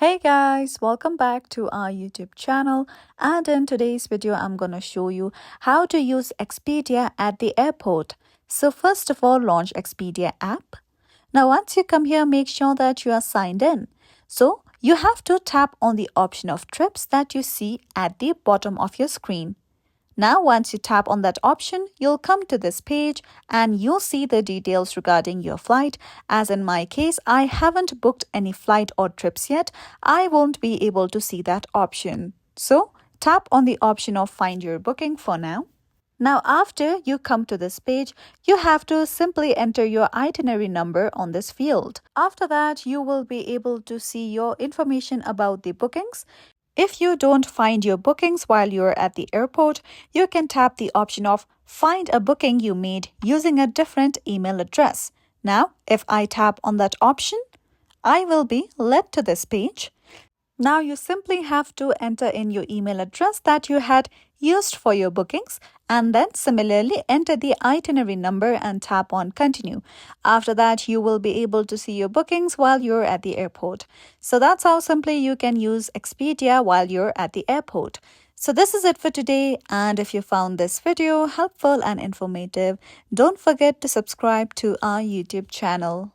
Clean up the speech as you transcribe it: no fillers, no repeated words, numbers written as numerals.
Hey guys, welcome back to our YouTube channel, and in today's video I'm going to show you how to use Expedia at the airport. So first of all, launch Expedia app. Now once you come here, make sure that you are signed in. So you have to tap on the option of trips that you see at the bottom of your screen. Now, once you tap on that option, you'll come to this page and you'll see the details regarding your flight. As in my case, I haven't booked any flight or trips yet. I won't be able to see that option. So, tap on the option of find your booking for now. Now, after you come to this page, you have to simply enter your itinerary number on this field. After that, you will be able to see your information about the bookings. If you don't find your bookings while you're at the airport, you can tap the option of Find a booking you made using a different email address. Now, if I tap on that option, I will be led to this page. Now you simply have to enter in your email address that you had used for your bookings and then similarly enter the itinerary number and tap on continue. After that, you will be able to see your bookings while you're at the airport. So that's how simply you can use Expedia while you're at the airport. So this is it for today, and if you found this video helpful and informative, don't forget to subscribe to our YouTube channel.